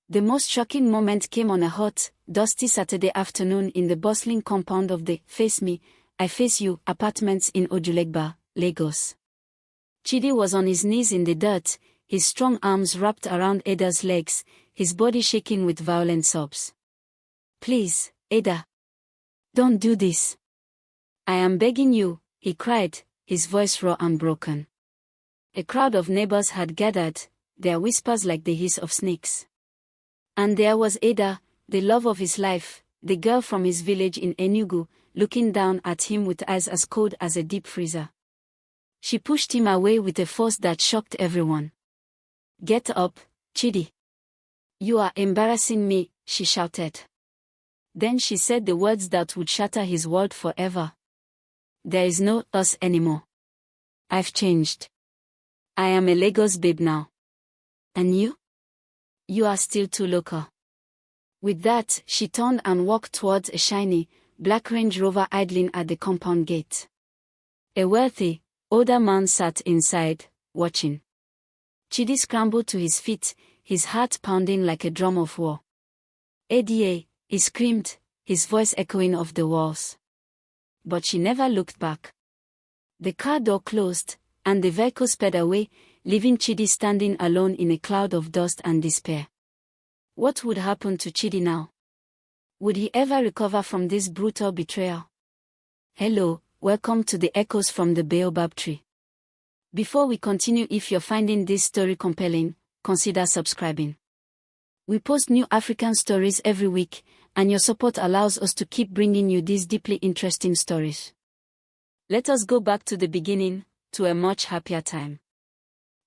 The most shocking moment came on a hot, dusty Saturday afternoon in the bustling compound of the Face Me, I Face You apartments in Ojulegba, Lagos. Chidi was on his knees in the dirt, his strong arms wrapped around Ada's legs, his body shaking with violent sobs. "Please, Ada. Don't do this. I am begging you," he cried, his voice raw and broken. A crowd of neighbors had gathered, their whispers like the hiss of snakes. And there was Ada, the love of his life, the girl from his village in Enugu, looking down at him with eyes as cold as a deep freezer. She pushed him away with a force that shocked everyone. "Get up, Chidi. You are embarrassing me," she shouted. Then she said the words that would shatter his world forever. "There is no us anymore. I've changed. I am a Lagos babe now. And you? You are still too local." With that, she turned and walked towards a shiny, black Range Rover idling at the compound gate. A wealthy, older man sat inside, watching. Chidi scrambled to his feet, his heart pounding like a drum of war. "Ada," he screamed, his voice echoing off the walls. But she never looked back. The car door closed, and the vehicle sped away, leaving Chidi standing alone in a cloud of dust and despair. What would happen to Chidi now? Would he ever recover from this brutal betrayal? Hello, welcome to the Echoes from the Baobab Tree. Before we continue, if you're finding this story compelling, consider subscribing. We post new African stories every week, and your support allows us to keep bringing you these deeply interesting stories. Let us go back to the beginning, to a much happier time.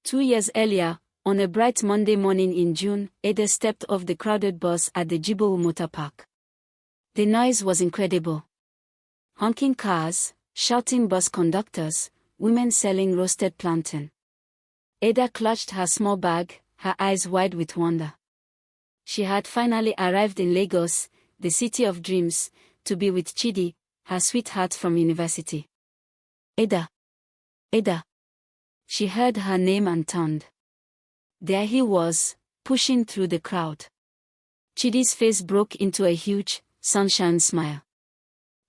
2 years earlier, on a bright Monday morning in June, Ada stepped off the crowded bus at the Jibowu Motor Park. The noise was incredible. Honking cars, shouting bus conductors, women selling roasted plantain. Ada clutched her small bag, her eyes wide with wonder. She had finally arrived in Lagos, the city of dreams, to be with Chidi, her sweetheart from university. "Ada. Ada." She heard her name and turned. There he was, pushing through the crowd. Chidi's face broke into a huge, sunshine smile.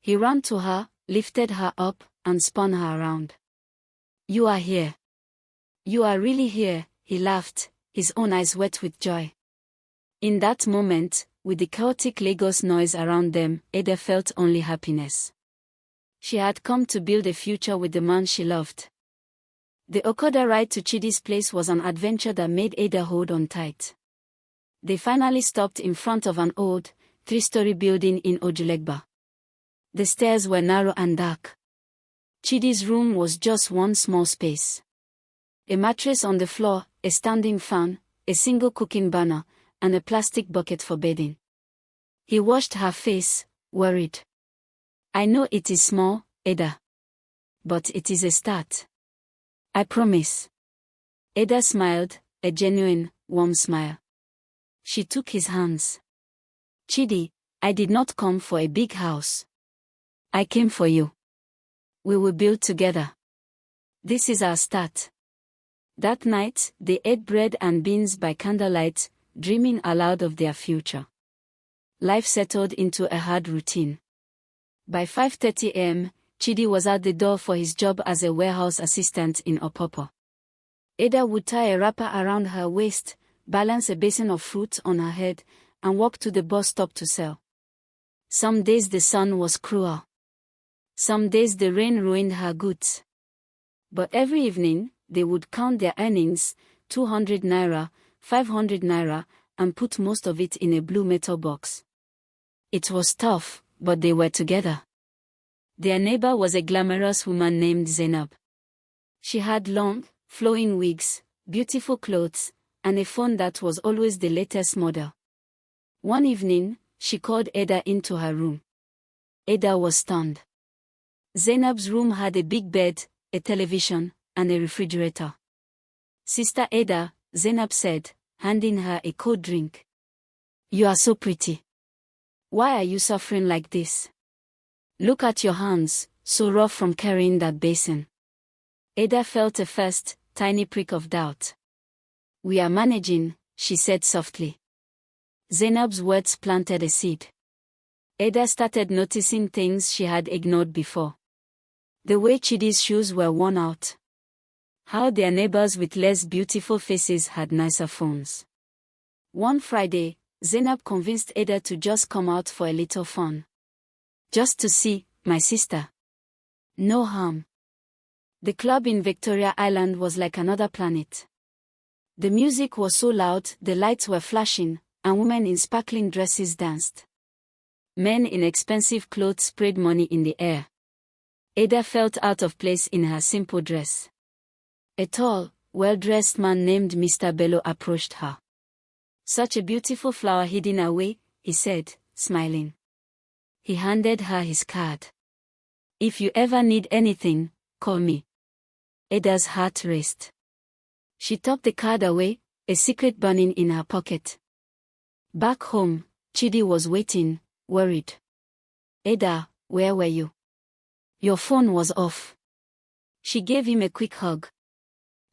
He ran to her, lifted her up, and spun her around. "You are here. You are really here," he laughed, his own eyes wet with joy. In that moment, with the chaotic Lagos noise around them, Ada felt only happiness. She had come to build a future with the man she loved. The Okada ride to Chidi's place was an adventure that made Ada hold on tight. They finally stopped in front of an old, 3-story building in Ojulegba. The stairs were narrow and dark. Chidi's room was just one small space. A mattress on the floor, a standing fan, a single cooking burner, and a plastic bucket for bathing. He washed her face, worried. "I know it is small, Ada. But it is a start. I promise." Ada smiled, a genuine, warm smile. She took his hands. "Chidi, I did not come for a big house. I came for you. We will build together. This is our start." That night, they ate bread and beans by candlelight, dreaming aloud of their future. Life settled into a hard routine. By 5:30 a.m., Chidi was at the door for his job as a warehouse assistant in Opopo. Ada would tie a wrapper around her waist, balance a basin of fruit on her head, and walk to the bus stop to sell. Some days the sun was cruel. Some days the rain ruined her goods. But every evening, they would count their earnings, 200 naira, 500 naira, and put most of it in a blue metal box. It was tough, but they were together. Their neighbor was a glamorous woman named Zainab. She had long, flowing wigs, beautiful clothes, and a phone that was always the latest model. One evening, she called Ada into her room. Ada was stunned. Zainab's room had a big bed, a television, and a refrigerator. "Sister Ada," Zainab said, handing her a cold drink. "You are so pretty. Why are you suffering like this? Look at your hands, so rough from carrying that basin." Ada felt a first, tiny prick of doubt. "We are managing," she said softly. Zainab's words planted a seed. Ada started noticing things she had ignored before. The way Chidi's shoes were worn out. How their neighbors with less beautiful faces had nicer phones. One Friday, Zainab convinced Ada to just come out for a little fun. Just to see my sister. No harm. The club in Victoria Island was like another planet. The music was so loud, the lights were flashing, and women in sparkling dresses danced. Men in expensive clothes sprayed money in the air. Ada felt out of place in her simple dress. A tall, well-dressed man named Mr. Bello approached her. "Such a beautiful flower hidden away," he said, smiling. He handed her his card. "If you ever need anything, call me." Ada's heart raced. She tucked the card away, a secret burning in her pocket. Back home, Chidi was waiting, worried. "Ada, where were you? Your phone was off." She gave him a quick hug.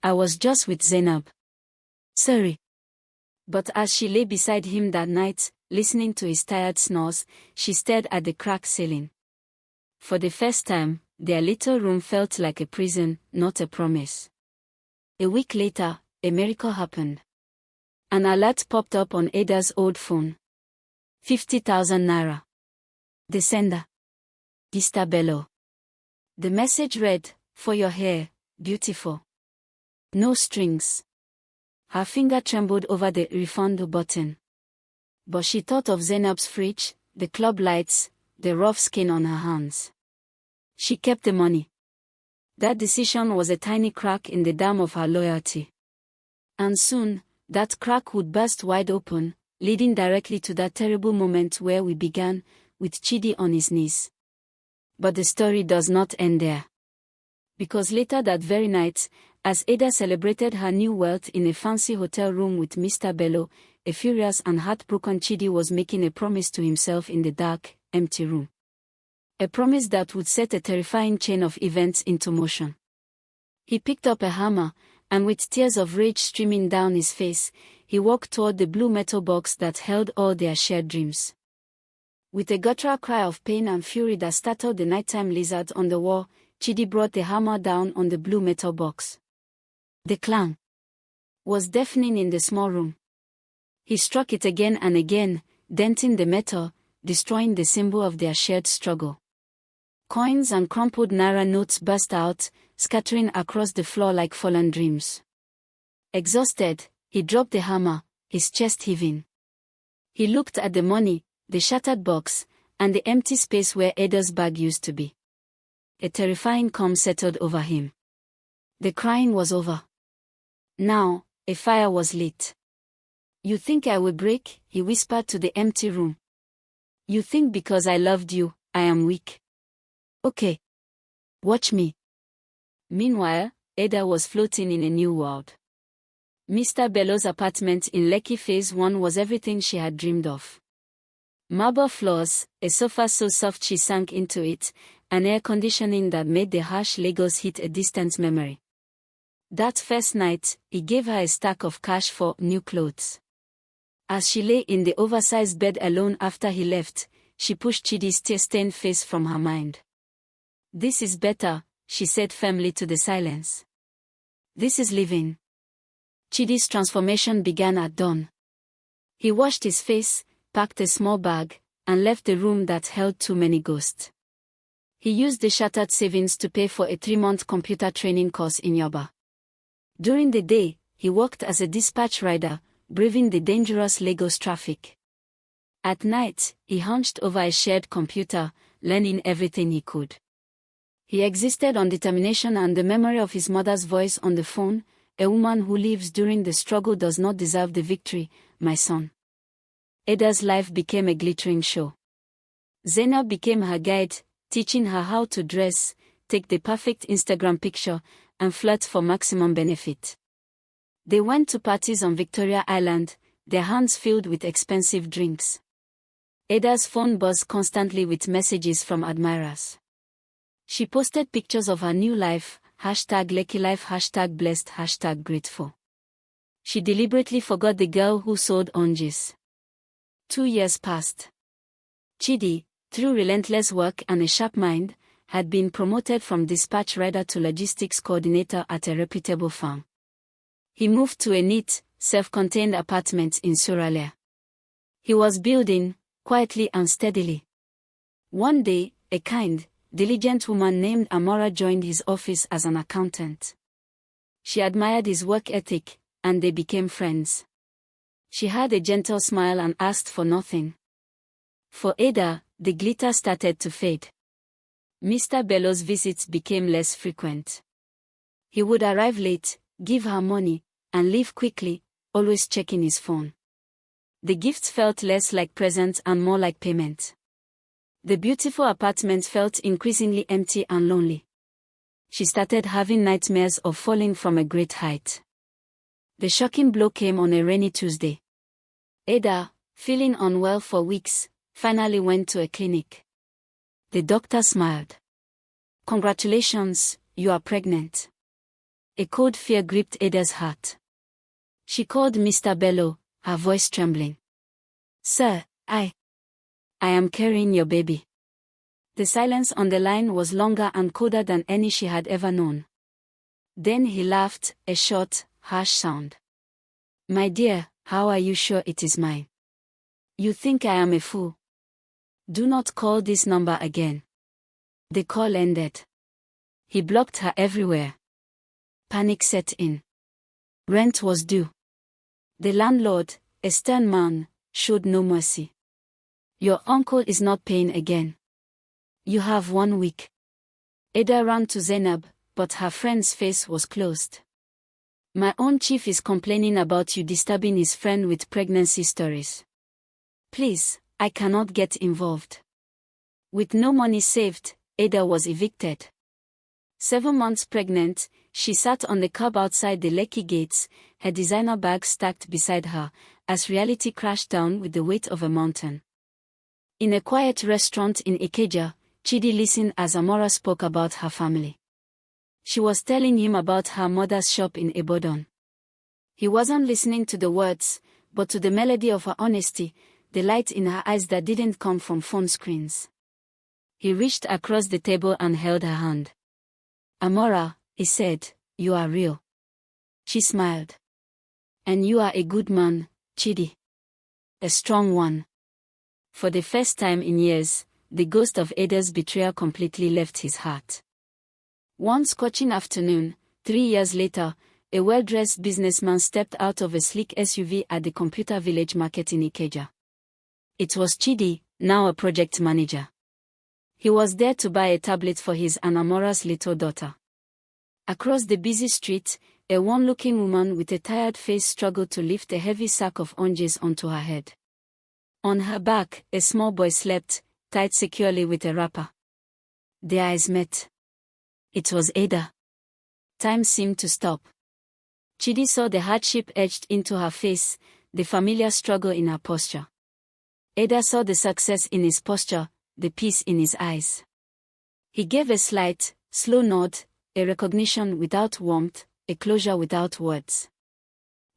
"I was just with Zainab." "Sorry." But as she lay beside him that night, listening to his tired snores, she stared at the cracked ceiling. For the first time, their little room felt like a prison, not a promise. A week later, a miracle happened. An alert popped up on Ada's old phone. 50,000 naira. The sender. Mr. Bello. The message read, "For your hair, beautiful. No strings." Her finger trembled over the refund button. But she thought of Zainab's fridge, the club lights, the rough skin on her hands. She kept the money. That decision was a tiny crack in the dam of her loyalty. And soon, that crack would burst wide open, leading directly to that terrible moment where we began, with Chidi on his knees. But the story does not end there. Because later that very night, as Ada celebrated her new wealth in a fancy hotel room with Mr. Bello, a furious and heartbroken Chidi was making a promise to himself in the dark, empty room. A promise that would set a terrifying chain of events into motion. He picked up a hammer, and with tears of rage streaming down his face, he walked toward the blue metal box that held all their shared dreams. With a guttural cry of pain and fury that startled the nighttime lizards on the wall, Chidi brought the hammer down on the blue metal box. The clang was deafening in the small room. He struck it again and again, denting the metal, destroying the symbol of their shared struggle. Coins and crumpled naira notes burst out, scattering across the floor like fallen dreams. Exhausted, he dropped the hammer, his chest heaving. He looked at the money, the shattered box, and the empty space where Ada's bag used to be. A terrifying calm settled over him. The crying was over. Now, a fire was lit. "You think I will break?" he whispered to the empty room. "You think because I loved you, I am weak? Okay. Watch me." Meanwhile, Ada was floating in a new world. Mr. Bello's apartment in Lekki Phase 1 was everything she had dreamed of. Marble floors, a sofa so soft she sank into it, and air conditioning that made the harsh Lagos heat a distant memory. That first night, he gave her a stack of cash for new clothes. As she lay in the oversized bed alone after he left, she pushed Chidi's tear-stained face from her mind. "This is better," she said firmly to the silence. "This is living." Chidi's transformation began at dawn. He washed his face, packed a small bag, and left the room that held too many ghosts. He used the shattered savings to pay for a 3-month computer training course in Yoba. During the day, he worked as a dispatch rider, braving the dangerous Lagos traffic. At night, he hunched over a shared computer, learning everything he could. He existed on determination and the memory of his mother's voice on the phone, "A woman who lives during the struggle does not deserve the victory, my son." Ada's life became a glittering show. Zainab became her guide, teaching her how to dress, take the perfect Instagram picture, and flirt for maximum benefit. They went to parties on Victoria Island, their hands filled with expensive drinks. Ada's phone buzzed constantly with messages from admirers. She posted pictures of her new life, #LuckyLife, #blessed, #grateful. She deliberately forgot the girl who sold oranges. 2 years passed. Chidi, through relentless work and a sharp mind, had been promoted from dispatch rider to logistics coordinator at a reputable firm. He moved to a neat, self-contained apartment in Suralaya. He was building, quietly and steadily. One day, a kind, diligent woman named Amora joined his office as an accountant. She admired his work ethic, and they became friends. She had a gentle smile and asked for nothing. For Ada, the glitter started to fade. Mr. Bello's visits became less frequent. He would arrive late, give her money, and leave quickly, always checking his phone. The gifts felt less like presents and more like payment. The beautiful apartment felt increasingly empty and lonely. She started having nightmares of falling from a great height. The shocking blow came on a rainy Tuesday. Ada, feeling unwell for weeks, finally went to a clinic. The doctor smiled. "Congratulations, you are pregnant." A cold fear gripped Ada's heart. She called Mr. Bello, her voice trembling. "Sir, I am carrying your baby." The silence on the line was longer and colder than any she had ever known. Then he laughed, a short, harsh sound. "My dear, how are you sure it is mine? You think I am a fool? Do not call this number again." The call ended. He blocked her everywhere. Panic set in. Rent was due. The landlord, a stern man, showed no mercy. "Your uncle is not paying again. You have 1 week." Ada ran to Zainab, but her friend's face was closed. "My own chief is complaining about you disturbing his friend with pregnancy stories. Please, I cannot get involved." With no money saved, Ada was evicted. 7 months pregnant, she sat on the curb outside the Lekki gates, her designer bag stacked beside her, as reality crashed down with the weight of a mountain. In a quiet restaurant in Ikeja, Chidi listened as Amora spoke about her family. She was telling him about her mother's shop in Ibadan. He wasn't listening to the words, but to the melody of her honesty, the light in her eyes that didn't come from phone screens. He reached across the table and held her hand. "Amora," he said, "you are real." She smiled. "And you are a good man, Chidi. A strong one." For the first time in years, the ghost of Ada's betrayal completely left his heart. One scorching afternoon, 3 years later, a well-dressed businessman stepped out of a sleek SUV at the Computer Village Market in Ikeja. It was Chidi, now a project manager. He was there to buy a tablet for his and Amora's little daughter. Across the busy street, a worn-looking woman with a tired face struggled to lift a heavy sack of oranges onto her head. On her back, a small boy slept, tied securely with a wrapper. Their eyes met. It was Ada. Time seemed to stop. Chidi saw the hardship etched into her face, the familiar struggle in her posture. Ada saw the success in his posture, the peace in his eyes. He gave a slight, slow nod, a recognition without warmth, a closure without words.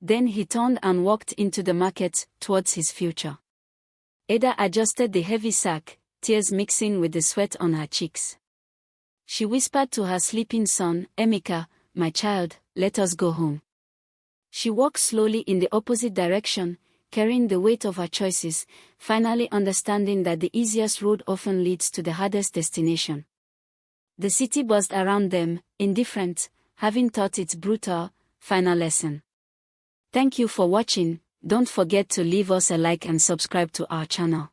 Then he turned and walked into the market, towards his future. Ada adjusted the heavy sack, tears mixing with the sweat on her cheeks. She whispered to her sleeping son, "Emeka, my child, let us go home." She walked slowly in the opposite direction, carrying the weight of her choices, finally understanding that the easiest road often leads to the hardest destination. The city buzzed around them, indifferent, having taught its brutal, final lesson. Thank you for watching. Don't forget to leave us a like and subscribe to our channel.